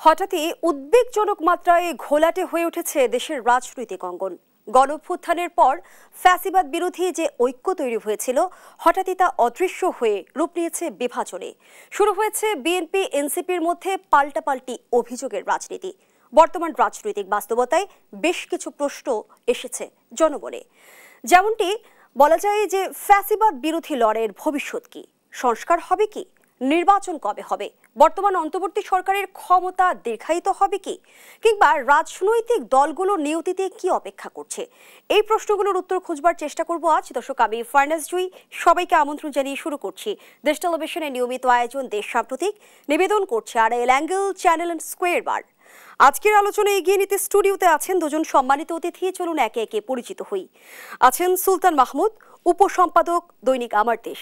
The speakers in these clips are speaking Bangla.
হঠাৎই উদ্বেগজনক মাত্রায় ঘোলাটে হয়ে উঠেছে দেশের রাজনৈতিক অঙ্গন। গণঅভ্যুত্থানের পর ফ্যাসিবাদ বিরোধী যে ঐক্য তৈরি হয়েছিল হঠাৎই তা অদৃশ্য হয়ে রূপ নিয়েছে বিভাজনে। শুরু হয়েছে বিএনপি এনসিপির মধ্যে পাল্টাপাল্টি অভিযোগের রাজনীতি। বর্তমান রাজনৈতিক বাস্তবতায় বেশ কিছু প্রশ্ন এসেছে জনমনে। যেমনটি বলা যায় যে ফ্যাসিবাদ বিরোধী লড়াইয়ের ভবিষ্যৎ কি, সংস্কার হবে কি, নির্বাচন কবে হবে, বর্তমান অন্তর্বর্তী সরকারের ক্ষমতা দীর্ঘায়িত হবে কি, কিংবা রাজনৈতিক দলগুলো নিয়তিতে কি অপেক্ষা করছে, এই প্রশ্নগুলোর উত্তর খুঁজবার চেষ্টা করব আজ। দর্শক, আমি ফার্নাস জুই সবাইকে আমন্ত্রণ জানিয়ে শুরু করছি দেশ টেলিভিশনের নিয়মিত আয়োজন দেশ সাম্প্রতিক। নিবেদন করছে Arail angle channel and square বার। আজকের আলোচনায় এগিয়ে নিতে স্টুডিওতে আছেন দুজন সম্মানিত অতিথি। চলুন একে একে পরিচিত হই। আছেন সুলতান মাহমুদ, উপসম্পাদক দৈনিক আমার দেশ।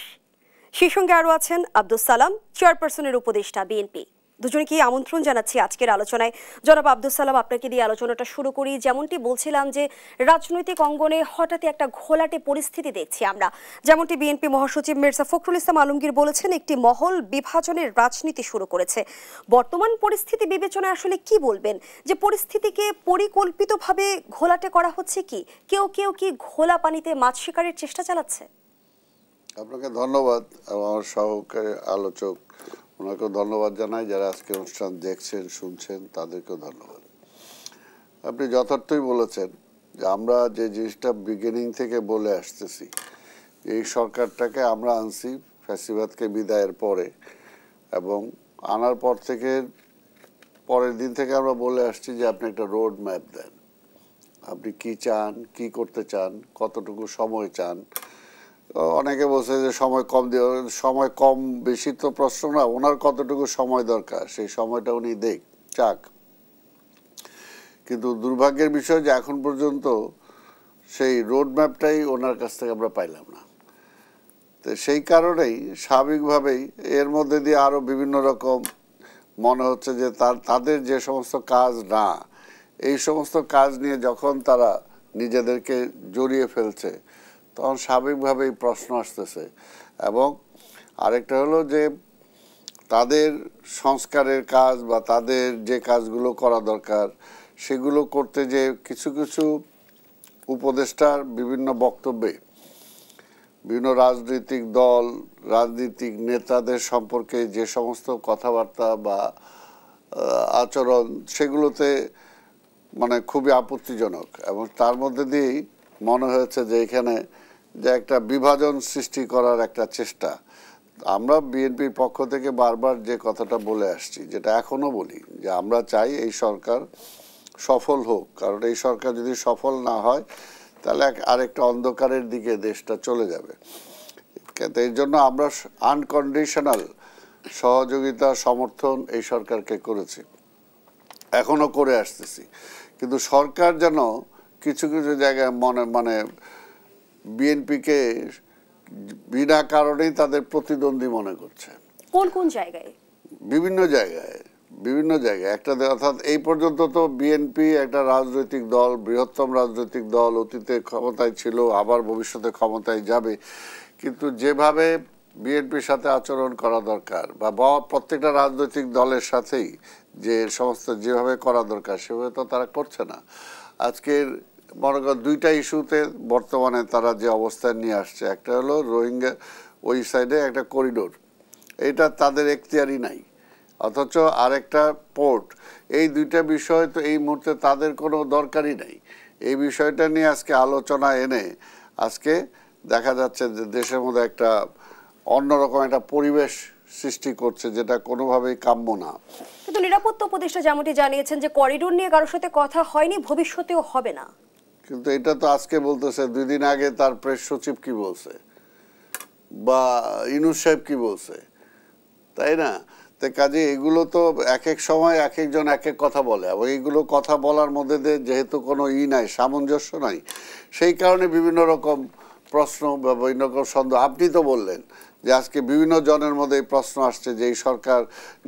সেই সঙ্গে আরও আছেন আব্দুস সালাম, চেয়ারপারসনের উপদেষ্টা বিএনপি। দুজনকে আমন্ত্রণ জানাচ্ছি আজকের আলোচনায়। জনাব আব্দুস সালাম, আপনাকে দিয়ে আলোচনাটা শুরু করি। যেমনটি বলছিলাম যে রাজনৈতিক অঙ্গনে হঠাৎই একটা ঘোলাটে পরিস্থিতি দেখছি আমরা। যেমনটি বিএনপি মহাসচিব মির্জা ফখরুল ইসলাম আলমগীর বলেছেন, একটি মহল বিভাজনের রাজনীতি শুরু করেছে। বর্তমান পরিস্থিতি বিবেচনায় আসলে কি বলবেন, যে পরিস্থিতিকে পরিকল্পিতভাবে ঘোলাটে করা হচ্ছে কি, কেউ কেউ কি ঘোলা পানিতে মাছ শিকারের চেষ্টা চালাচ্ছে? আপনাকে ধন্যবাদ। আমার সহকারী আলোচক ওনাকেও ধন্যবাদ জানাই, যারা আজকে অনুষ্ঠান দেখছেন শুনছেন তাদেরকেও ধন্যবাদ। আপনি যথার্থই বলেছেন যে আমরা যে জিনিসটা বিগিনিং থেকে বলে আসতেছি, এই সরকারটাকে আমরা আনছি ফ্যাসিবাদকে বিদায়ের পরে, এবং আনার পর থেকে পরের দিন থেকে আমরা বলে আসছি যে আপনি একটা রোড ম্যাপ দেন, আপনি কি চান, কি করতে চান, কতটুকু সময় চান। অনেকে বলছে যে সময় কম দিয়ে, সময় কম বেশি তো প্রশ্ন না, ওনার কতটুকু সময় দরকার সেই সময়টা উনি চাক। কিন্তু দুর্ভাগ্যের বিষয় যে এখন পর্যন্ত সেই রোড ম্যাপটাই ওনার কাছ থেকে আমরা পাইলাম না। তো সেই কারণেই স্বাভাবিকভাবেই এর মধ্যে দিয়ে আরও বিভিন্ন রকম মনে হচ্ছে যে তাদের যে সমস্ত কাজ না, এই সমস্ত কাজ নিয়ে যখন তারা নিজেদেরকে জড়িয়ে ফেলছে তখন স্বাভাবিকভাবেই প্রশ্ন আসতেছে। এবং আরেকটা হলো যে তাদের সংস্কারের কাজ বা তাদের যে কাজগুলো করা দরকার সেগুলো করতে যে কিছু কিছু উপদেষ্টার বিভিন্ন বক্তব্যে বিভিন্ন রাজনৈতিক দল, রাজনৈতিক নেতাদের সম্পর্কে যে সমস্ত কথাবার্তা বা আচরণ, সেগুলোতে মানে খুবই আপত্তিজনক। এবং তার মধ্যে দিয়েই মনে হয়েছে যে এখানে যে একটা বিভাজন সৃষ্টি করার একটা চেষ্টা। আমরা বিএনপির পক্ষ থেকে বারবার যে কথাটা বলে আসছি, যেটা এখনো বলি, যে আমরা চাই এই সরকার সফল হোক, কারণ এই সরকার যদি সফল না হয় তাহলে আরেকটা অন্ধকারের দিকে দেশটা চলে যাবে। এর জন্য আমরা আনকন্ডিশনাল সহযোগিতা সমর্থন এই সরকারকে করেছি, এখনো করে আসতেছি। কিন্তু সরকার যেন কিছু কিছু জায়গায় মানে বিএনপিকে বিনা কারণেই তাদের প্রতিদ্বন্দ্বী মনে করছে। কোন কোন জায়গায়? বিভিন্ন জায়গায় একটা, অর্থাৎ এই পর্যন্ত তো বিএনপি একটা রাজনৈতিক দল, বৃহত্তম রাজনৈতিক দল, অতীতে ক্ষমতায় ছিল, আবার ভবিষ্যতে ক্ষমতায় যাবে। কিন্তু যেভাবে বিএনপির সাথে আচরণ করা দরকার বা প্রত্যেকটা রাজনৈতিক দলের সাথেই যে সমস্ত যেভাবে করা দরকার সেভাবে তো তারা করছে না। আজকের মনে করেন দুইটা ইস্যুতে বর্তমানে তারা যে অবস্থান নিয়ে আসছে, একটা হলো রোহিঙ্গা, ওই সাইডে একটা করিডোর, এটা তাদের এখতিয়ারই নাই, অথচ আরেকটা পোর্ট। এই দুইটা বিষয় তো এই মুহূর্তে তাদের কোনো দরকারই নাই। এই বিষয়টা নিয়ে আজকে আলোচনা এনে আজকে দেখা যাচ্ছে যে দেশের মধ্যে একটা অন্যরকম একটা পরিবেশ সৃষ্টি করছে, যেটা কোনোভাবেই কাম্য না। কিন্তু নিরাপত্তা উপদেষ্টা যেমনটি জানিয়েছেন যে করিডোর নিয়ে কারোর সাথে কথা হয়নি, ভবিষ্যতেও হবে না। কিন্তু এটা তো আজকে বলতেছে, 2 দিন আগে তার প্রেস সচিব কি বলছে বা ইউনূস সাহেব কি বলছে, তাই না? তো কাজে এগুলো তো এক এক সময় এক একজন এক এক কথা বলে, এবং এইগুলো কথা বলার মধ্যে দিয়ে যেহেতু কোনো নাই, সামঞ্জস্য নাই, সেই কারণে বিভিন্ন রকম প্রশ্ন বা বিভিন্ন রকম সন্দেহ। আপনি তো বললেন যে আজকে বিভিন্ন জনের মধ্যে এই প্রশ্ন আসছে যে এই সরকার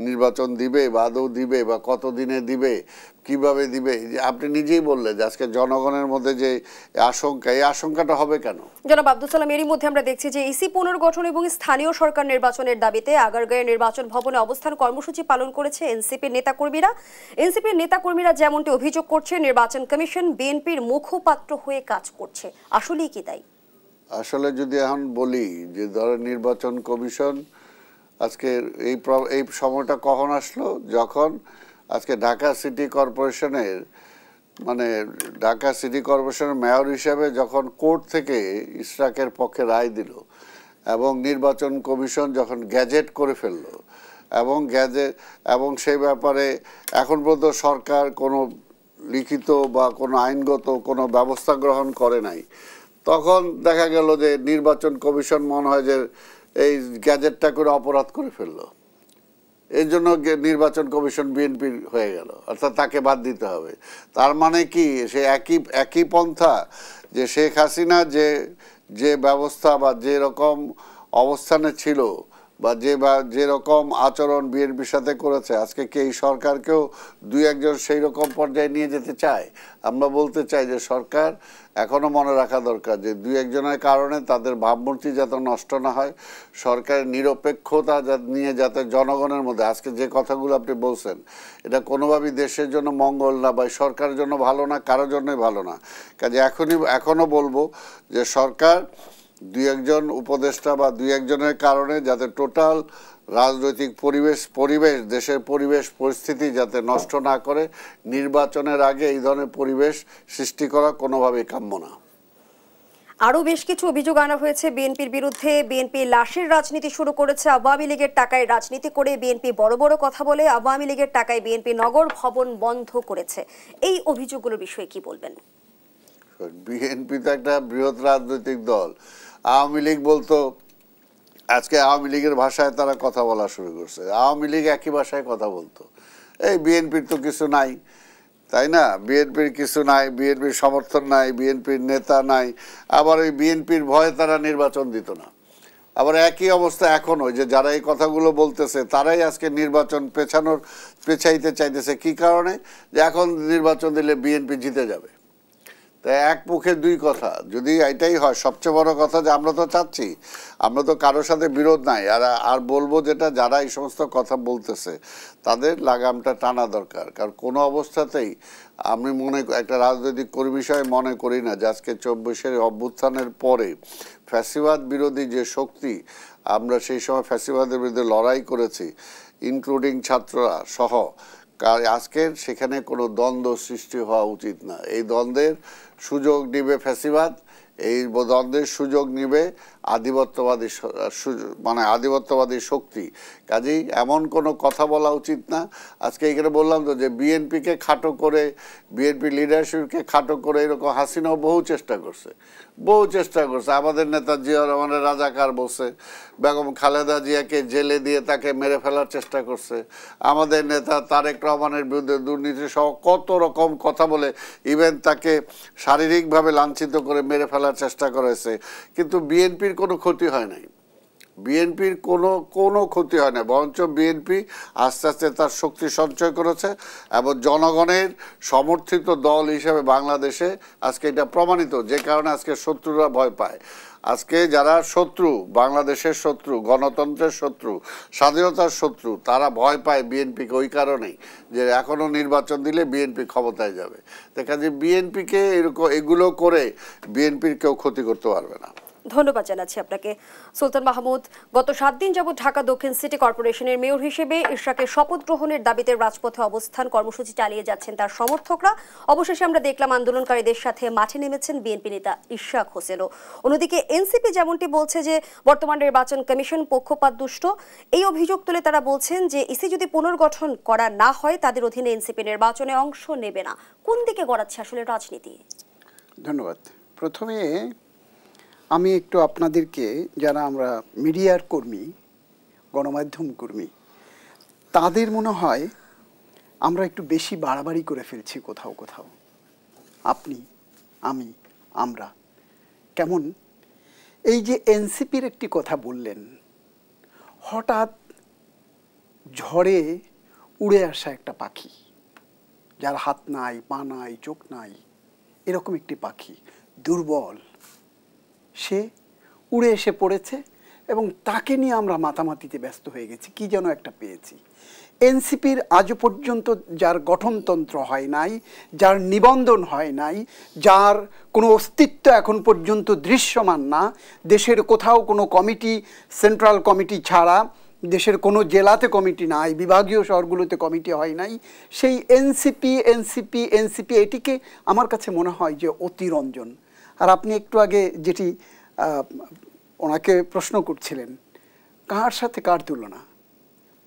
নির্বাচন দিবে বা আদৌ দিবে বা কত দিনে দিবে, কিভাবে দিবে। আপনি নিজেই বললেন যে আজকে জনগণের মধ্যে যে আশঙ্কা, এই আশঙ্কাটা হবে কেন? জনাব আব্দুল সালাম, এরই মধ্যে আমরা দেখছি যে ইসি পুনর্গঠন এবং স্থানীয় সরকার নির্বাচনের দাবিতে আগারগাঁওয়ে নির্বাচন ভবনে অবস্থান কর্মসূচি পালন করেছে এনসিপির নেতাকর্মীরা। এনসিপির নেতাকর্মীরা যেমনটি অভিযোগ করছে, নির্বাচন কমিশন বিএনপির মুখপাত্র হয়ে কাজ করছে। আসলেই কি তাই? আসলে যদি এখন বলি যে ধরেন নির্বাচন কমিশন আজকে এই সময়টা কখন আসলো, যখন আজকে ঢাকা সিটি কর্পোরেশনের ঢাকা সিটি কর্পোরেশনের মেয়র হিসেবে যখন কোর্ট থেকে ইশরাকের পক্ষে রায় দিল এবং নির্বাচন কমিশন যখন গ্যাজেট করে ফেললো এবং সেই ব্যাপারে এখন পর্যন্ত সরকার কোনো লিখিত বা কোনো আইনগত কোনো ব্যবস্থা গ্রহণ করে নাই, তখন দেখা গেল যে নির্বাচন কমিশন মনে হয় যে এই গ্যাজেটটা করে অপরাধ করে ফেললো, এই জন্য নির্বাচন কমিশন বিএনপির হয়ে গেল, অর্থাৎ তাকে বাদ দিতে হবে। তার মানে কি সে একই পন্থা যে শেখ হাসিনা যে ব্যবস্থা বা যে রকম অবস্থানে ছিল বা যেরকম আচরণ বিএনপির সাথে করেছে, আজকে কি এই সরকারকেও দুই একজন সেই রকম পর্যায়ে নিয়ে যেতে চায়? আমরা বলতে চাই যে সরকার এখনো মনে রাখা দরকার যে দুই একজনের কারণে তাদের ভাবমূর্তি যাতে নষ্ট না হয়, সরকারের নিরপেক্ষতা নিয়ে যাতে জনগণের মধ্যে, আজকে যে কথাগুলো আপনি বলছেন এটা কোনোভাবেই দেশের জন্য মঙ্গল না বা সরকারের জন্য ভালো না, কারোর জন্যই ভালো না। কাজে এখনো বলবো যে সরকার দুই একজন উপদেষ্টা বা দুই একজনের কারণে যাতে টোটাল রাজনৈতিক পরিবেশ দেশের পরিবেশ পরিস্থিতি যাতে নষ্ট না করে, নির্বাচনের আগে এই ধরনের পরিবেশ সৃষ্টি করা কোনোভাবেই কাম্য না। আরও বেশ কিছু অভিযোগ আনা হয়েছে বিএনপির বিরুদ্ধে। বিএনপি লাশের রাজনীতি শুরু করেছে, আওয়ামী লীগের টাকায় রাজনীতি করে বিএনপি বড় বড় কথা বলে, আওয়ামী লীগের টাকায় বিএনপি নগর ভবন বন্ধ করেছে। এই অভিযোগগুলোর বিষয়ে কি বলবেন? বিএনপি তো একটা বৃহৎ রাজনৈতিক দল। আওয়ামী লীগ বলতো, আজকে আওয়ামী লীগের ভাষায় তারা কথা বলা শুরু করছে। আওয়ামী লীগ একই ভাষায় কথা বলতো, এই বিএনপির তো কিছু নাই, তাই না? বিএনপির কিছু নাই, বিএনপির সমর্থন নাই, বিএনপির নেতা নাই, আবার ওই বিএনপির ভয়ে তারা নির্বাচন দিত না। আবার একই অবস্থা এখনো, যে যারা এই কথাগুলো বলতেছে তারাই আজকে নির্বাচন পেছাইতে চাইতেছে। কি কারণে? যে এখন নির্বাচন দিলে বিএনপি জিতে যাবে। তাই এক মুখে দুই কথা, যদি এটাই হয় সবচেয়ে বড় কথা যে আমরা তো চাচ্ছি, আমরা তো কারোর সাথে বিরোধ নাই, আর বলবো যেটা যারা এই সমস্ত কথা বলতেছে তাদের লাগামটা টানা দরকার। কারণ কোনো অবস্থাতেই আমি একটা রাজনৈতিক কর্মী হিসেবে মনে করি না যে আজকে 24-এর অভ্যুত্থানের পরে ফ্যাসিবাদ বিরোধী যে শক্তি, আমরা সেই সময় ফ্যাসিবাদের বিরুদ্ধে লড়াই করেছি, ইনক্লুডিং ছাত্ররা সহ, আজকের সেখানে কোনো দ্বন্দ্ব সৃষ্টি হওয়া উচিত না। এই দ্বন্দ্বের সুযোগ নিবে ফ্যাসিবাদ, এই দ্বন্দ্বের সুযোগ নিবে আধিপত্যবাদী শক্তি। কাজেই এমন কোনো কথা বলা উচিত না। আজকে এখানে বললাম তো যে বিএনপিকে খাটো করে, বিএনপি লিডারশিপকে খাটো করে এরকম হাসিনাও বহু চেষ্টা করছে। আমাদের নেতা জিয়া রহমানের রাজাকার বলছে, বেগম খালেদা জিয়াকে জেলে দিয়ে তাকে মেরে ফেলার চেষ্টা করছে, আমাদের নেতা তারেক রহমানের বিরুদ্ধে দুর্নীতি সহ কত রকম কথা বলে ইভেন তাকে শারীরিকভাবে লাঞ্ছিত করে মেরে ফেলার চেষ্টা করেছে। কিন্তু বিএনপির কোনো ক্ষতি হয় নাই, বিএনপির কোনো ক্ষতি হয় না, বরঞ্চ বিএনপি আস্তে আস্তে তার শক্তি সঞ্চয় করেছে এবং জনগণের সমর্থিত দল হিসেবে বাংলাদেশে আজকে এটা প্রমাণিত। যে কারণে আজকে শত্রুরা ভয় পায়। আজকে যারা শত্রু, বাংলাদেশের শত্রু, গণতন্ত্রের শত্রু, স্বাধীনতার শত্রু, তারা ভয় পায় বিএনপিকে ওই কারণেই যে এখনও নির্বাচন দিলে বিএনপি ক্ষমতায় যাবে। দেখা যায় বিএনপিকে এগুলো করে বিএনপির কেউ ক্ষতি করতে পারবে না। ধন্যবাদ জানাচ্ছি আপনাকে সুলতান মাহমুদ। গত 7 দিন যাবৎ ঢাকা দক্ষিণ সিটি কর্পোরেশনের মেয়র হিসেবে ইশরাকের শপথ গ্রহণের দাবিতে রাজপথে অবস্থান কর্মসূচি চালিয়ে যাচ্ছেন তার সমর্থকরা। অবশেষে আমরা দেখলাম আন্দোলনকারীদের সাথে মাঠে নেমেছেন বিএনপি নেতা ইশরাক হোসেনও। অন্যদিকে এনসিপি যেমনটি বলছে যে বর্তমান নির্বাচন কমিশন পক্ষপাতদুষ্ট, এই অভিযোগ তুলে তারা বলছেন যে ইসি যদি পুনর্গঠন করা না হয় তাদের অধীনে এনসিপি নির্বাচনে অংশ নেবে না। কোন দিকে গড়াচ্ছে আসলে রাজনীতি? ধন্যবাদ। প্রথমে আমি একটু আপনাদেরকে, যারা আমরা মিডিয়ার কর্মী, গণমাধ্যম কর্মী, তাদের মনে হয় আমরা একটু বেশি বাড়াবাড়ি করে ফেলছি কোথাও কোথাও। আপনি, আমি, আমরা কেমন এই যে এনসিপির একটি কথা বললেন, হঠাৎ ঝড়ে উড়ে আসা একটা পাখি, যার হাত নাই, পা নাই, চোখ নাই, এরকম একটি পাখি, দুর্বল, সে উড়ে এসে পড়েছে এবং তাকে নিয়ে আমরা মাতামাতিতে ব্যস্ত হয়ে গেছি, কি যেন একটা পেয়েছি। এনসিপির আজও পর্যন্ত যার গঠনতন্ত্র হয় নাই, যার নিবন্ধন হয় নাই, যার কোনো অস্তিত্ব এখন পর্যন্ত দৃশ্যমান না, দেশের কোথাও কোনো কমিটি, সেন্ট্রাল কমিটি ছাড়া দেশের কোনো জেলাতে কমিটি নাই, বিভাগীয় শহরগুলোতে কমিটি হয় নাই, সেই এনসিপি এটিকে আমার কাছে মনে হয় যে অতিরঞ্জন। আর আপনি একটু আগে যেটি ওনাকে প্রশ্ন করছিলেন, কার সাথে কার তুলনা,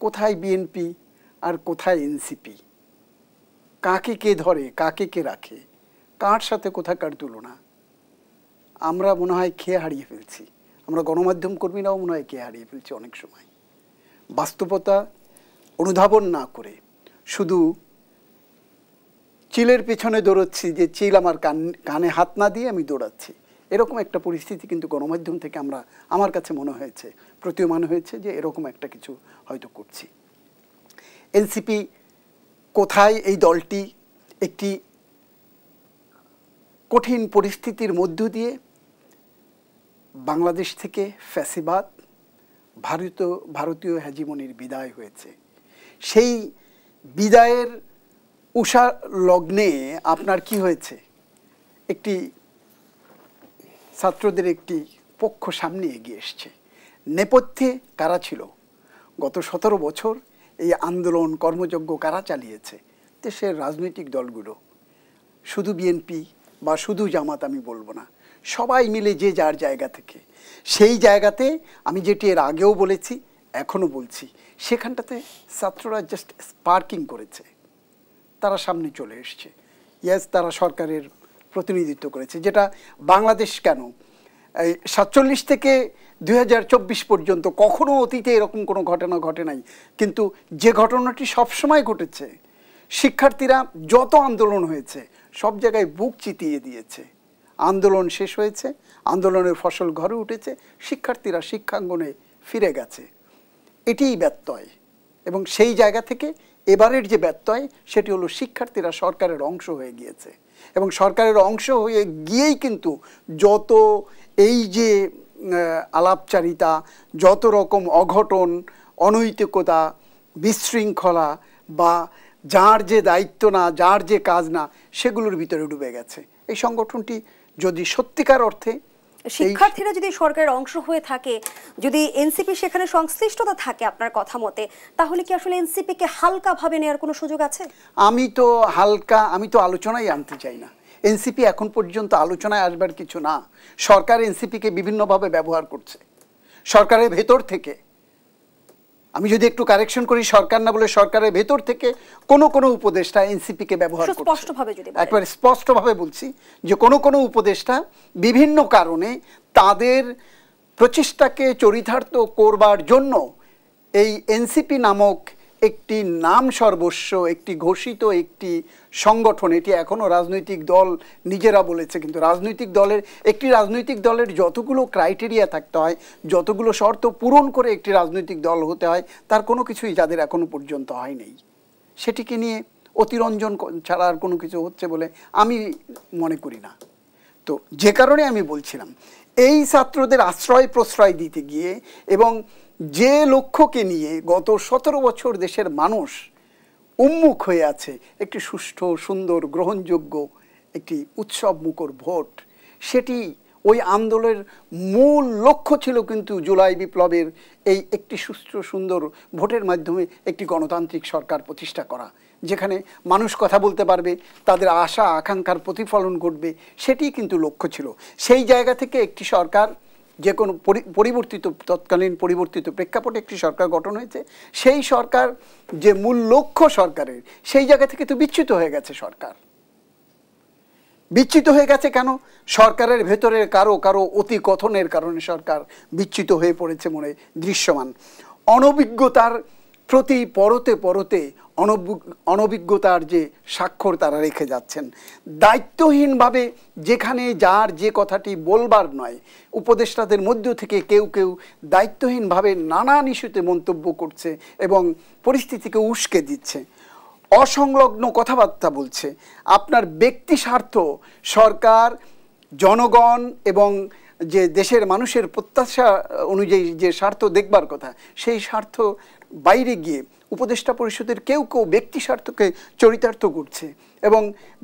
কোথায় বিএনপি আর কোথায় এনসিপি, কাকে কে ধরে, কাকে কে রাখে, কার সাথে কোথাকার তুলনা, আমরা মনে হয় খেয়ে হারিয়ে ফেলছি। আমরা গণমাধ্যম কর্মীরাও মনে হয় খেয়ে হারিয়ে ফেলছি অনেক সময়, বাস্তবতা অনুধাবন না করে শুধু চিলের পেছনে দৌড়চ্ছি, যে চিল আমার কানে হাত না দিয়ে আমি দৌড়াচ্ছি, এরকম একটা পরিস্থিতি কিন্তু গণমাধ্যম থেকে আমার কাছে মনে হয়েছে, প্রতীয়মান হয়েছে যে এরকম একটা কিছু হয়তো করছি। এনসিপি কোথায়, এই দলটি একটি কঠিন পরিস্থিতির মধ্য দিয়ে বাংলাদেশ থেকে ফ্যাসিবাদ, ভারতীয় হেজিমনির বিদায় হয়েছে। সেই বিদায়ের উষা লগ্নে আপনার কি হয়েছে, একটি ছাত্রদের একটি পক্ষ সামনে এগিয়ে এসছে। নেপথ্যে কারা ছিল? গত 17 বছর এই আন্দোলন কর্মযজ্ঞ কারা চালিয়েছে? দেশের রাজনৈতিক দলগুলো, শুধু বিএনপি বা শুধু জামাত আমি বলবো না, সবাই মিলে যে যার জায়গা থেকে, সেই জায়গাতে আমি যেটি এর আগেও বলেছি এখনও বলছি, সেখানটাতে ছাত্ররা জাস্ট স্পার্কিং করেছে, তারা সামনে চলে এসছে। ইয়েস, তারা সরকারের প্রতিনিধিত্ব করেছে, যেটা বাংলাদেশ কেন 47 থেকে 2024 পর্যন্ত কখনো অতীতে এরকম কোনো ঘটনা ঘটে নাই। কিন্তু যে ঘটনাটি সবসময় ঘটেছে, শিক্ষার্থীরা যত আন্দোলন হয়েছে সব জায়গায় বুক চিতিয়ে দিয়েছে, আন্দোলন শেষ হয়েছে, আন্দোলনের ফসল ঘরে উঠেছে, শিক্ষার্থীরা শিক্ষাঙ্গনে ফিরে গেছে, এটিই ব্যত্যয়। এবং সেই জায়গা থেকে এবারের যে ব্যত্যয়, সেটি হলো শিক্ষার্থীরা সরকারের অংশ হয়ে গিয়েছে, এবং সরকারের অংশ হয়ে গিয়েই কিন্তু যত এই যে আলাপচারিতা, যত রকম অঘটন, অনৈতিকতা, বিশৃঙ্খলা বা যার যে দায়িত্ব না, যার যে কাজ না, সেগুলোর ভিতরে ডুবে গেছে। এই সংগঠনটি যদি সত্যিকার অর্থে, শিক্ষার্থীরা যদি সরকারের অংশ হয়ে থাকে, যদি এনসিপি সেখানে সংশ্লিষ্টতা থাকে আপনার কথা মতে, তাহলে কি আসলে এনসিপিকে হালকা ভাবে নেওয়ার কোনো সুযোগ আছে? আমি তো আলোচনায় আনতে চাই না। এনসিপি এখন পর্যন্ত আলোচনায় আসবার কিছু না। সরকার এনসিপিকে বিভিন্নভাবে ব্যবহার করছে, সরকারের ভেতর থেকে। আমি যদি একটু কারেকশন করি, সরকার না বলে সরকারের ভেতর থেকে কোনো উপদেষ্টা এনসিপিকে ব্যবহার করছে। স্পষ্টভাবে যদি একবারে স্পষ্টভাবে বলছি যে কোনো উপদেষ্টা বিভিন্ন কারণে তাদের প্রচেষ্টাকে চরিতার্থ করবার জন্য এই এনসিপি নামক একটি নাম সর্বস্ব, একটি ঘোষিত একটি সংগঠন, এটি এখনও রাজনৈতিক দল নিজেরা বলেছে, কিন্তু একটি রাজনৈতিক দলের যতগুলো ক্রাইটেরিয়া থাকতে হয়, যতগুলো শর্ত পূরণ করে একটি রাজনৈতিক দল হতে হয়, তার কোনো কিছুই যাদের এখনো পর্যন্ত হয় নাই, সেটিকে নিয়ে অতিরঞ্জন ছাড়া আর কোনো কিছু হচ্ছে বলে আমি মনে করি না। তো যে কারণে আমি বলছিলাম, এই ছাত্রদের আশ্রয় প্রশ্রয় দিতে গিয়ে এবং যে লক্ষ্যকে নিয়ে গত 17 বছর দেশের মানুষ উন্মুখ হয়ে আছে, একটি সুষ্ঠু, সুন্দর, গ্রহণযোগ্য একটি উৎসব মুখর ভোট, সেটি ওই আন্দোলনের মূল লক্ষ্য ছিল কিন্তু জুলাই বিপ্লবের এই একটি সুষ্ঠু, সুন্দর ভোটের মাধ্যমে একটি গণতান্ত্রিক সরকার প্রতিষ্ঠা করা, যেখানে মানুষ কথা বলতে পারবে, তাদের আশা আকাঙ্ক্ষার প্রতিফলন ঘটবে, সেটি কিন্তু লক্ষ্য ছিল। সেই জায়গা থেকে একটি সরকার, যে কোনো তৎকালীন পরিবর্তিত প্রেক্ষাপটে একটি সরকার গঠন হয়েছে, সেই সরকার যে মূল লক্ষ্য সরকারের, সেই জায়গা থেকে তো বিচ্যুত হয়ে গেছে সরকার। বিচ্যুত হয়ে গেছে কেন? সরকারের ভেতরের কারো অতি কথনের কারণে সরকার বিচ্যুত হয়ে পড়েছে মনে দৃশ্যমান। অনভিজ্ঞতার প্রতি পরতে অনভিজ্ঞতার যে স্বাক্ষর তারা রেখে যাচ্ছেন। দায়িত্বহীনভাবে যেখানে যার যে কথাটি বলবার নয়, উপদেষ্টাদের মধ্য থেকে কেউ কেউ দায়িত্বহীনভাবে নানান ইস্যুতে মন্তব্য করছে এবং পরিস্থিতিকে উস্কে দিচ্ছে, অসংলগ্ন কথাবার্তা বলছে। আপনার ব্যক্তি স্বার্থ, সরকার, জনগণ এবং যে দেশের মানুষের প্রত্যাশা অনুযায়ী যে স্বার্থ দেখবার কথা, সেই স্বার্থ বাইরে গিয়ে উপদেষ্টা পরিষদের কেউ কেউ ব্যক্তি স্বার্থকে চরিতার্থ করছে এবং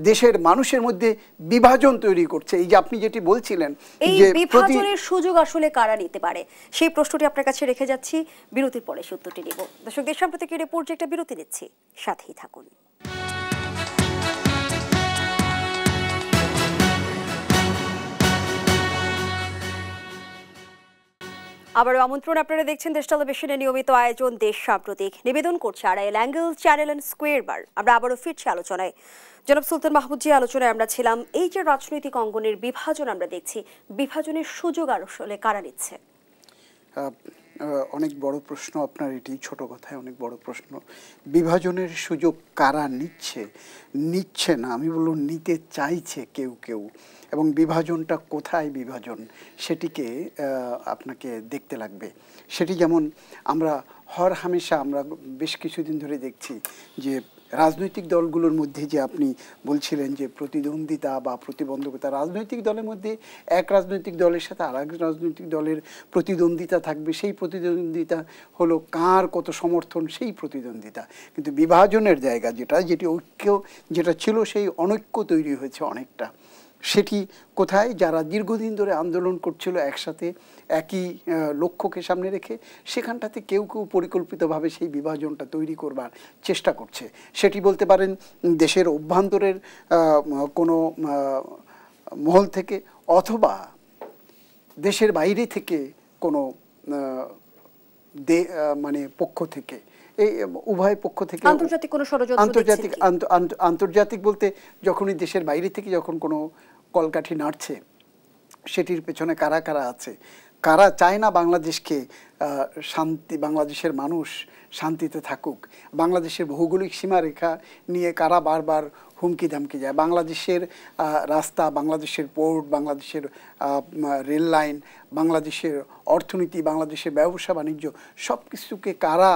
দেশের মানুষের মধ্যে বিভাজন তৈরি করছে। এই যে আপনি যেটি বলছিলেন, এই যে বিভাজনের সুযোগ আসলে কারা নিতে পারে, সেই প্রশ্নটি আপনার কাছে রেখে যাচ্ছি। বিরতির পরে সে উত্তরটি নেব। দর্শক, দেশ সাম্প্রতিক রিপোর্ট একটা বিরতি নিচ্ছি, সাথেই থাকুন। আবার আমন্ত্রণ, আপনারা দেখছেন দেশ টেলিভিশনের নিয়মিত আয়োজন দেশ সাম্প্রতিক। নিবেদন করছে Arail angle channel and square বার। আমরা আবারও ফিরছি আলোচনায়। জনাব সুলতান মাহমুদ জি, আলোচনায় আমরা ছিলাম এই যে রাজনৈতিক অঙ্গনের বিভাজন আমরা দেখছি, বিভাজনের সুযোগ আসলে কারা নিচ্ছে? অনেক বড় প্রশ্ন আপনার এটি, ছোট কথায় অনেক বড় প্রশ্ন। বিভাজনের সুযোগ কারা নিচ্ছে না, আমি বলব নিতে চাইছে কেউ কেউ। এবং বিভাজনটা কোথায় বিভাজন, সেটিকে আপনাকে দেখতে লাগবে। সেটি যেমন আমরা হরহামেশা আমরা বেশ কিছুদিন ধরে দেখছি যে রাজনৈতিক দলগুলোর মধ্যে যে আপনি বলছিলেন যে প্রতিদ্বন্দ্বিতা বা প্রতিবন্ধকতা, রাজনৈতিক দলের মধ্যে এক রাজনৈতিক দলের সাথে আর এক রাজনৈতিক দলের প্রতিদ্বন্দ্বিতা থাকবে। সেই প্রতিদ্বন্দ্বিতা হলো কার কত সমর্থন, সেই প্রতিদ্বন্দ্বিতা। কিন্তু বিভাজনের জায়গা যেটি ঐক্য যেটা ছিল, সেই অনৈক্য তৈরি হয়েছে অনেকটা। সেটি কোথায়? যারা দীর্ঘদিন ধরে আন্দোলন করছিল একসাথে একই লক্ষ্যকে সামনে রেখে, সেখানটাতে কেউ কেউ পরিকল্পিতভাবে সেই বিভাজনটা তৈরি করবার চেষ্টা করছে। সেটি বলতে পারেন দেশের অভ্যন্তরের কোনো মহল থেকে, অথবা দেশের বাইরে থেকে কোনো মানে পক্ষ থেকে, এই উভয় পক্ষ থেকে। আন্তর্জাতিক কোনো ষড়যন্ত্র? আন্তর্জাতিক বলতে যখনই দেশের বাইরে থেকে যখন কোনো কলকাঠি নাড়ছে, সেটির পেছনে কারা কারা আছে, কারা চায় না বাংলাদেশকে শান্তি, বাংলাদেশের মানুষ শান্তিতে থাকুক, বাংলাদেশের ভৌগোলিক সীমারেখা নিয়ে কারা বারবার হুমকি ধামকি যায়, বাংলাদেশের রাস্তা, বাংলাদেশের পোর্ট, বাংলাদেশের রেল লাইন, বাংলাদেশের অর্থনীতি, বাংলাদেশের ব্যবসা বাণিজ্য, সব কিছুকে কারা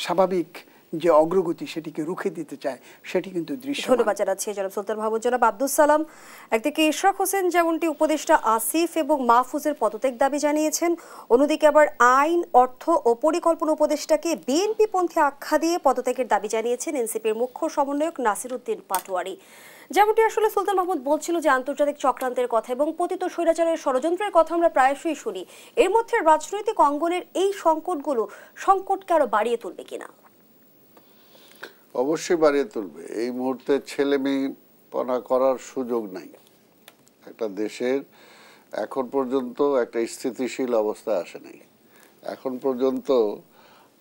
স্বাভাবিক যে অগ্রগতি সেটিকে রুখে দিতে চায়, সেটি কিন্তু দৃশ্য। ধন্যবাদ জানাচ্ছি জনাব সুলতান মাহমুদ। জনাব আব্দুল সালাম, একদিকে ইশরাক হোসেন যেমনটি উপদেষ্টা আসিফ এবং মাহফুজের পদত্যাগ দাবি জানিয়েছেন, অন্যদিকে আবার আইন, অর্থ ও পরিকল্পনা উপদেষ্টাকে বিএনপি পন্থী আখ্যা দিয়ে পদত্যাগের দাবি জানিয়েছেন এনসিপির মুখ্য সমন্বয়ক নাসির উদ্দিন পাটোয়ারি। যেমনটি আসলে সুলতান মাহমুদ বলছিল যে আন্তর্জাতিক চক্রান্তের কথা এবং পতিত স্বৈরাচারের ষড়যন্ত্রের কথা আমরা প্রায়শই শুনি, এর মধ্যে রাজনৈতিক অঙ্গনের এই সংকটকে আরো বাড়িয়ে তুলবে কিনা? অবশ্যই বাড়িয়ে তুলবে। এই মুহূর্তে ছেলেমেয়েপনা করার সুযোগ নাই। একটা দেশের এখন পর্যন্ত একটা স্থিতিশীল অবস্থা আসে নাই। এখন পর্যন্ত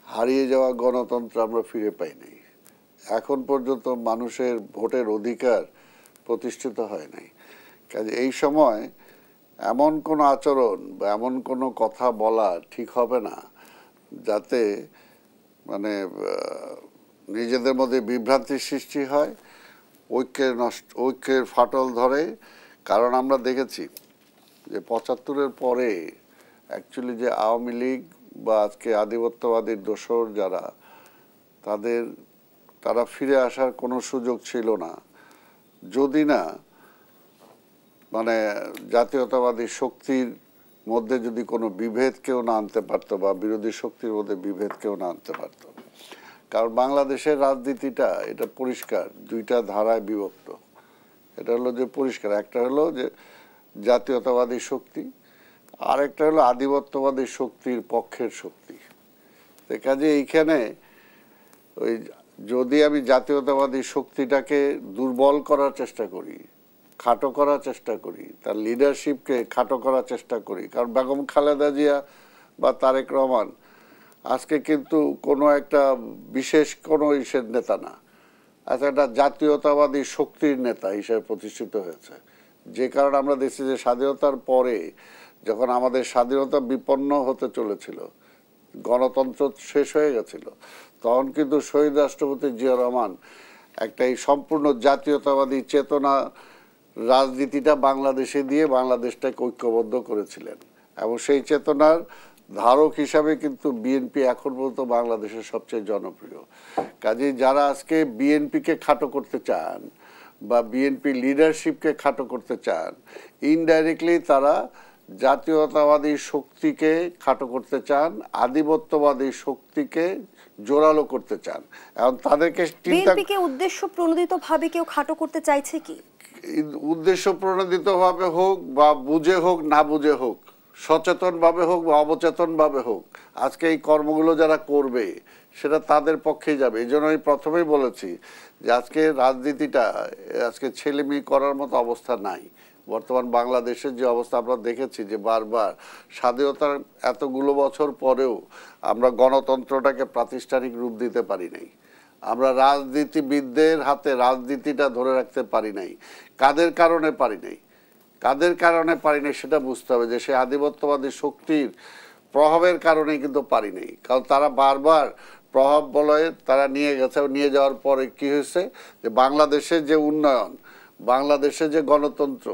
হারিয়ে যাওয়া গণতন্ত্র আমরা ফিরে পাই নাই। এখন পর্যন্ত মানুষের ভোটের অধিকার প্রতিষ্ঠিত হয় নাই। কাজে এই সময় এমন কোনো আচরণ বা এমন কোনো কথা বলা ঠিক হবে না যাতে মানে নিজেদের মধ্যে বিভ্রান্তির সৃষ্টি হয়, ঐক্যের ফাটল ধরে। কারণ আমরা দেখেছি যে ৭৫-এর পরে অ্যাকচুয়ালি যে আওয়ামী লীগ বা আজকে আধিপত্যবাদীর দোসর যারা, তারা ফিরে আসার কোনো সুযোগ ছিল না যদি না মানে জাতীয়তাবাদী শক্তির মধ্যে যদি কোনো বিভেদ কেউ না আনতে পারতো বা বিরোধী শক্তির মধ্যে বিভেদ কেউ না আনতে পারতো। কারণ বাংলাদেশের রাজনীতিটা এটা পরিষ্কার, দুইটা ধারায় বিভক্ত। এটা হলো যে পরিষ্কার, একটা হলো যে জাতীয়তাবাদী শক্তি, আর একটা হলো আধিপত্যবাদী শক্তির পক্ষের শক্তি। কাজে এইখানে ওই যদি আমি জাতীয়তাবাদী শক্তিটাকে দুর্বল করার চেষ্টা করি, খাটো করার চেষ্টা করি, তার লিডারশিপকে খাটো করার চেষ্টা করি, কারণ বেগম খালেদা জিয়া বা তারেক রহমান আজকে কিন্তু কোনো একটা বিশেষ কোনো ইসের নেতা না, আচ্ছা একটা জাতীয়তাবাদী শক্তির নেতা হিসেবে প্রতিষ্ঠিত হয়েছে। যে কারণে আমরা দেখছি যে স্বাধীনতার পরে যখন আমাদের স্বাধীনতা বিপন্ন হতে চলেছিল, গণতন্ত্র শেষ হয়ে গেছিল, তখন কিন্তু শহীদ রাষ্ট্রপতি জিয়া রহমান একটা এই সম্পূর্ণ জাতীয়তাবাদী চেতনা রাজনীতিটা বাংলাদেশে দিয়ে বাংলাদেশটাকে ঐক্যবদ্ধ করেছিলেন, এবং সেই চেতনার ধারক হিসাবে কিন্তু বিএনপি এখন পর্যন্ত বাংলাদেশের সবচেয়ে জনপ্রিয়। কাজেই যারা আজকে বিএনপিকে খাটো করতে চান বা বিএনপি লিডারশিপকে খাটো করতে চান, ইনডাইরেক্টলি তারা জাতীয়তাবাদী শক্তিকে খাটো করতে চান, আধিপত্যবাদী শক্তিকে জোরালো করতে চান। এখন তাদেরকে বিএনপিকে উদ্দেশ্য প্রণোদিত ভাবে কেউ খাটো করতে চাইছে কি? উদ্দেশ্য প্রণোদিত ভাবে হোক বা বুঝে হোক না বুঝে হোক, সচেতন ভাবে হোক বা অবচেতন ভাবে হোক, আজকে এই কর্মগুলো যারা করবে সেটা তাদের পক্ষেই যাবে। এই জন্য আমি প্রথমেই বলেছি যে আজকে রাজনীতিটা আজকে ছেলেমেয়ে করার মতো অবস্থা নাই। বর্তমান বাংলাদেশের যে অবস্থা আমরা দেখেছি, যে বারবার স্বাধীনতার এতগুলো বছর পরেও আমরা গণতন্ত্রটাকে প্রাতিষ্ঠানিক রূপ দিতে পারি নাই, আমরা রাজনীতিবিদদের হাতে রাজনীতিটা ধরে রাখতে পারি নাই। কাদের কারণে পারি নাই, কাদের কারণে পারি নাই সেটা বুঝতে হবে, যে সে আধিপত্যবাদী শক্তির প্রভাবের কারণেই কিন্তু পারি নাই। কারণ তারা বারবার প্রভাব বলয়ে তারা নিয়ে গেছে, নিয়ে যাওয়ার পরে কি হয়েছে, যে বাংলাদেশের যে উন্নয়ন, বাংলাদেশের যে গণতন্ত্র,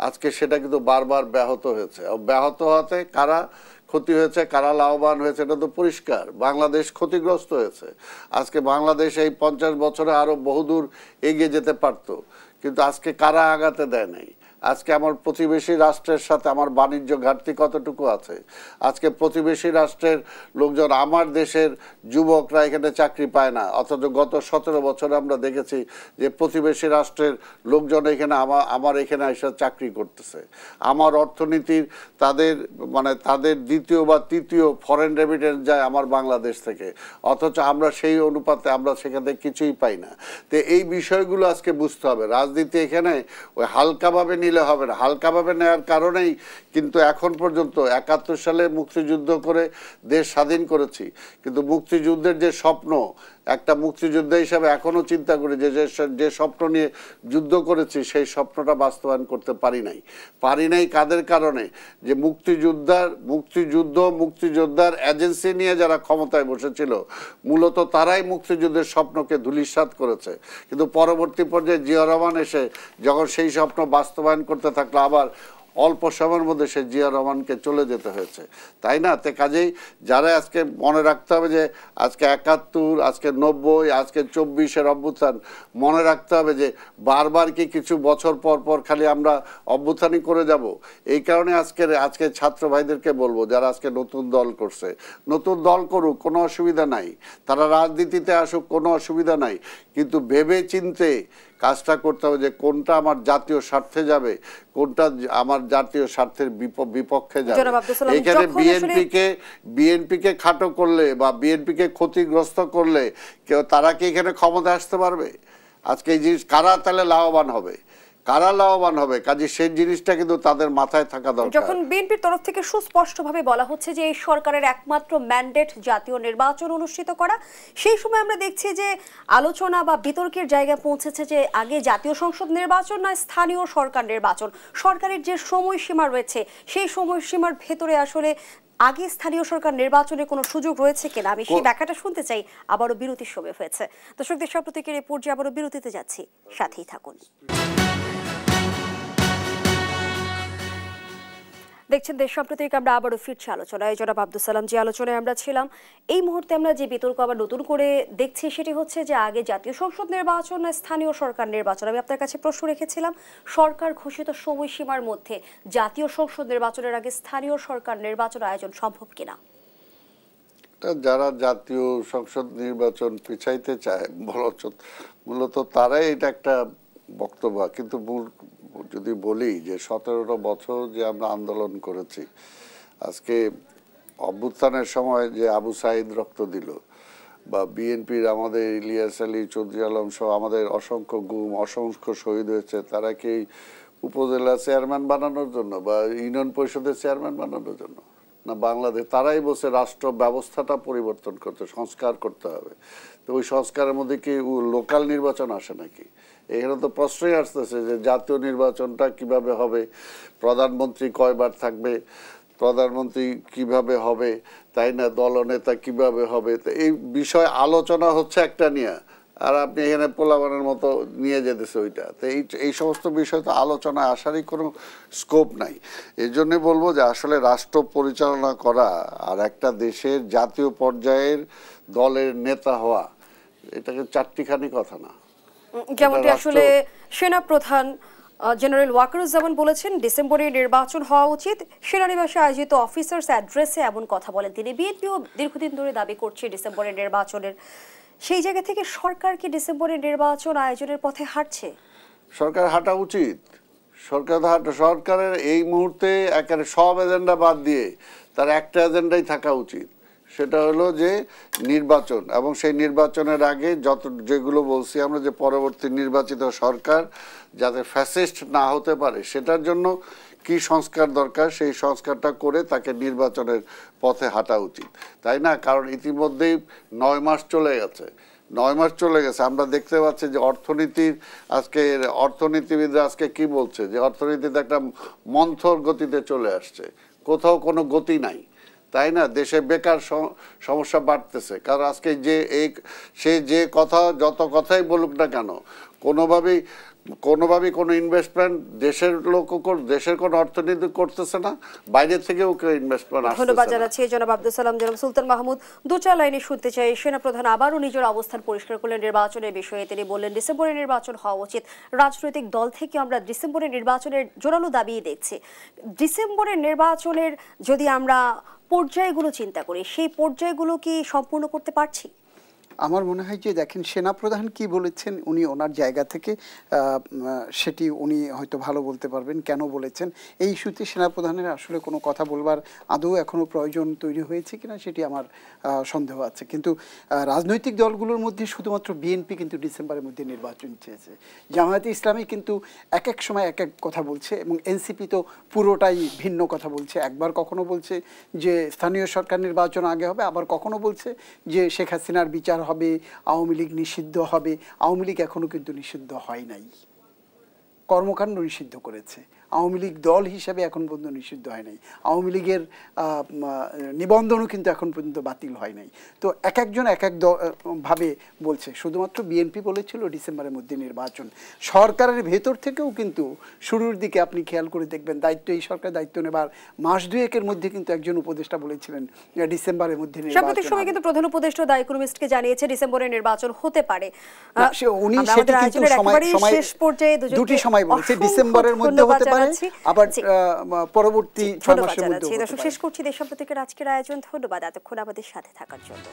আজকে সেটা কিন্তু বারবার ব্যাহত হয়েছে। ব্যাহত হতে কারা ক্ষতি হয়েছে, কারা লাভবান হয়েছে, এটা তো পরিষ্কার। বাংলাদেশ ক্ষতিগ্রস্ত হয়েছে। আজকে বাংলাদেশ এই 50 বছরে আরো বহুদূর এগিয়ে যেতে পারত, কিন্তু আজকে কারা আগাতে দেয় নাই। আজকে আমার প্রতিবেশী রাষ্ট্রের সাথে আমার বাণিজ্য ঘাটতি কতটুকু আছে, আজকে প্রতিবেশী রাষ্ট্রের লোকজন, আমার দেশের যুবকরা এখানে চাকরি পায় না, অথচ গত 17 বছরে আমরা দেখেছি যে প্রতিবেশী রাষ্ট্রের লোকজন এখানে আমার এখানে এসে চাকরি করতেছে। আমার অর্থনীতির তাদের দ্বিতীয় বা তৃতীয় ফরেন রেমিটেন্স যায় আমার বাংলাদেশ থেকে, অথচ আমরা সেই অনুপাতে আমরা সেখান থেকে কিছুই পাই না। তো এই বিষয়গুলো আজকে বুঝতে হবে। রাজনীতি এখানে ওই হালকাভাবে নিলে হবে না। হালকাভাবে নেওয়ার কারণেই কিন্তু এখন পর্যন্ত 71 সালে মুক্তিযুদ্ধ করে দেশ স্বাধীন করেছি, কিন্তু মুক্তিযুদ্ধের যে স্বপ্ন, একটা মুক্তিযোদ্ধা হিসাবে এখনো চিন্তা করি যে স্বপ্ন নিয়ে যুদ্ধ করেছি সেই স্বপ্নটা বাস্তবায়ন করতে পারি নাই। কাদের কারণে? যে মুক্তিযোদ্ধার এজেন্সি নিয়ে যারা ক্ষমতায় বসেছিল, মূলত তারাই মুক্তিযুদ্ধের স্বপ্নকে ধূলিসাৎ করেছে। কিন্তু পরবর্তী পর্যায়ে জিয়া রহমান এসে যখন সেই স্বপ্ন বাস্তবায়ন করতে থাকলো, আবার অল্প সময়ের মধ্যে সে জিয়া রহমানকে চলে যেতে হয়েছে, তাই না? তে কাজেই যারা আজকে মনে রাখতে হবে যে আজকে 71, আজকে 90, আজকে 24-এর অভ্যুত্থান, মনে রাখতে হবে যে বারবার কি কিছু বছর পর পর খালি আমরা অভ্যুত্থানই করে যাব? এই কারণে আজকে ছাত্র ভাইদেরকে বলবো, যারা আজকে নতুন দল করছে, নতুন দল করুক, কোনো অসুবিধা নাই, তারা রাজনীতিতে আসুক, কোনো অসুবিধা নাই, কিন্তু ভেবে চিনতে কাজটা করতে হবে যে কোনটা আমার জাতীয় স্বার্থে যাবে, কোনটা আমার জাতীয় স্বার্থের বিপক্ষে যাবে। এখানে বিএনপিকে খাটো করলে বা বিএনপিকে ক্ষতিগ্রস্ত করলে তারা কি এখানে ক্ষমতা আসতে পারবে? আজকে এই জিনিস কারা তাহলে লাভবান হবে, কাজে সেই জিনিসটা কিন্তু তাদের মাথায় থাকা দরকার। যখন বিএনপির তরফ থেকে সুস্পষ্টভাবে বলা হচ্ছে যে এই সরকারের একমাত্র ম্যান্ডেট জাতীয় নির্বাচন অনুষ্ঠিত করা, সেই সময় আমরা দেখছি যে আলোচনা বা বিতর্কের জায়গায় পৌঁছেছে যে আগে জাতীয় সংসদ নির্বাচন না স্থানীয় সরকার নির্বাচন। সরকারের যে সময়সীমা রয়েছে সেই সময়সীমার ভেতরে আসলে আগে স্থানীয় সরকার নির্বাচনের কোনো সুযোগ রয়েছে কিনা, আমি সেই ব্যাখ্যাটা শুনতে চাই। আবারও বিরতির সময় হয়েছে। দর্শক, দেশ প্রতীকের এই পর্যায়ে আবারও বিরতিতে যাচ্ছি, সাথেই থাকুন। দেখছেন দেশ সাম্প্রতিক, আমরা আবারও ফিরছি আলোচনায়। জনাব আব্দুল সালাম, যে আলোচনায় আমরা ছিলাম, এই মুহূর্তে আমরা যে বিতর্ক আবার নতুন করে দেখছি সেটি হচ্ছে যে আগে জাতীয় সংসদ নির্বাচন না স্থানীয় সরকার নির্বাচন। আমি আপনার কাছে প্রশ্ন রেখেছিলাম, সরকার ঘোষিত সময়সীমার মধ্যে জাতীয় সংসদ নির্বাচনের আগে স্থানীয় সরকার নির্বাচন আয়োজন সম্ভব কিনা? যারা জাতীয় সংসদ নির্বাচন পিছাইতে চায় মূলত তারাই এটা একটা বক্তব্য। কিন্তু যদি বলি যে 17টা বছর যে আমরা আন্দোলন করেছি, আজকে অভ্যুত্থানের সময় যে আবু সাইদ রক্ত দিল, বা বিএনপির আমাদের ইলিয়াস আলী, চৌধুরী আলম সহ আমাদের অসংখ্য গুম, অসংখ্য শহীদ হয়েছে, তারা কি উপজেলা চেয়ারম্যান বানানোর জন্য বা ইউনিয়ন পরিষদের চেয়ারম্যান বানানোর জন্য না? বাংলাদেশ তারাই বসে রাষ্ট্র ব্যবস্থাটা পরিবর্তন করতে, সংস্কার করতে হবে। তো ওই সংস্কারের মধ্যে কি লোকাল নির্বাচন আসে নাকি? এখানে তো প্রশ্নই আসতেছে যে জাতীয় নির্বাচনটা কিভাবে হবে, প্রধানমন্ত্রী কয়বার থাকবে, প্রধানমন্ত্রী কিভাবে হবে, তাই না, দলনেতা কিভাবে হবে, তো এই বিষয় আলোচনা হচ্ছে একটা নিয়ে, আর আপনি এখানে পোলাপানের মতো নিয়ে যেতেছে ওইটা। তো এই সমস্ত বিষয় তো আলোচনায় আসারই কোনো স্কোপ নাই। এই জন্যে বলবো যে আসলে রাষ্ট্র পরিচালনা করা আর একটা দেশের জাতীয় পর্যায়ের দলের নেতা হওয়া, এটাকে চারটিখানি কথা না। যেমনটি আসলে সেনাপ্রধান জেনারেল ওয়াকারুজ্জামান বলেছেন, ডিসেম্বরে নির্বাচন হওয়া উচিত। সেনানিবাসে আয়োজিত অফিসার্স অ্যাড্রেসে এমন কথা বলেন তিনি। বিএনপিও দীর্ঘদিন ধরে দাবি করছে ডিসেম্বরের নির্বাচনের, সেই জায়গা থেকে সরকার কি ডিসেম্বরের নির্বাচন আয়োজনের পথে হাঁটছে? সরকার হাঁটা উচিত। সরকারের এই মুহূর্তে একেবারে সব এজেন্ডা বাদ দিয়ে তার একটা এজেন্ডাই থাকা উচিত, সেটা হলো যে নির্বাচন, এবং সেই নির্বাচনের আগে যেগুলো বলছি আমরা, যে পরবর্তী নির্বাচিত সরকার যাতে ফ্যাসিস্ট না হতে পারে সেটার জন্য কি সংস্কার দরকার সেই সংস্কারটা করে তাকে নির্বাচনের পথে হাঁটা উচিত, তাই না? কারণ ইতিমধ্যেই 9 মাস চলে গেছে। 9 মাস চলে গেছে, আমরা দেখতে পাচ্ছি যে অর্থনীতিবিদরা আজকে কি বলছে, যে অর্থনীতিতে একটা মন্থর গতিতে চলে আসছে, কোথাও কোনো গতি নাই, তাই না? দেশে বেকার সমস্যা বাড়তেছে, কারণ আজকে সে যে কথা, যত কথাই বলুক না কেন, কোনোভাবেই কোনো ইনভেস্টমেন্ট দেশের কোনো অর্থনীতি করতেছে না, বাইরে থেকেও কেউ ইনভেস্টমেন্ট আসছে। ধন্যবাদ জানাচ্ছি জনাব আব্দুল সালাম। জনাব সুলতান মাহমুদ, 2-4 লাইনে শুনতে চাই। সেনাপ্রধান আবারও নিজের অবস্থান পরিষ্কার করলেন নির্বাচনের বিষয়ে। তিনি বললেন ডিসেম্বরে নির্বাচন হওয়া উচিত। রাজনৈতিক দল থেকে আমরা ডিসেম্বরের নির্বাচনের জোরালো দাবি দেখছি। ডিসেম্বরের নির্বাচনের যদি আমরা পর্যায়গুলো চিন্তা করি, সেই পর্যায়গুলো কি সম্পূর্ণ করতে পারছি? আমার মনে হয় যে দেখেন, সেনাপ্রধান কি বলেছেন উনি ওনার জায়গা থেকে সেটি উনি হয়তো ভালো বলতে পারবেন কেন বলেছেন। এই ইস্যুতে সেনাপ্রধানের আসলে কোনো কথা বলবার আদৌ এখনও প্রয়োজন তৈরি হয়েছে কিনা সেটি আমার সন্দেহ আছে। কিন্তু রাজনৈতিক দলগুলোর মধ্যে শুধুমাত্র বিএনপি কিন্তু ডিসেম্বরের মধ্যে নির্বাচন চেয়েছে। জামায়াতে ইসলামী কিন্তু এক এক সময় এক এক কথা বলছে, এবং এনসিপি তো পুরোটাই ভিন্ন কথা বলছে। একবার কখনো বলছে যে স্থানীয় সরকার নির্বাচন আগে হবে, আবার কখনো বলছে যে শেখ হাসিনার বিচার হবে, আওয়ামী লীগ নিষিদ্ধ হবে। আওয়ামী লীগ এখনো কিন্তু নিষিদ্ধ হয় নাই, কর্মকাণ্ড নিষিদ্ধ করেছে। আওয়ামী লীগ দল হিসেবে এখন পর্যন্ত নিষিদ্ধ হয় নাই। আওয়ামী লীগের নিবন্ধনও কিন্তু এখন পর্যন্ত বাতিল হয় নাই। তো এক একজন এক এক ভাবে বলছে। শুধুমাত্র বিএনপি বলেছিল ডিসেম্বরের মধ্যে নির্বাচন। সরকারের ভেতর থেকেও কিন্তু শুরুর দিকে আপনি খেয়াল করে দেখবেন, এই সরকার দায়িত্ব নেবার মাস 2-এর মধ্যে কিন্তু একজন উপদেষ্টা বলেছিলেন ডিসেম্বরের মধ্যে নির্বাচন। সাম্প্রতিক সময়ে কিন্তু প্রধান উপদেষ্টা দ্য ইকোনমিস্টকে জানিয়েছে ডিসেম্বরে নির্বাচন হতে পারে। উনি সেটি কিন্তু দুটি সময় বলেছে, ডিসেম্বরের মধ্যে হতে পারে, আবার পরবর্তী 6 মাসের মধ্যে। শেষ করছি দেশান্তরিকের আজকের আয়োজন। ধন্যবাদ এতক্ষণ আমাদের সাথে থাকার জন্য।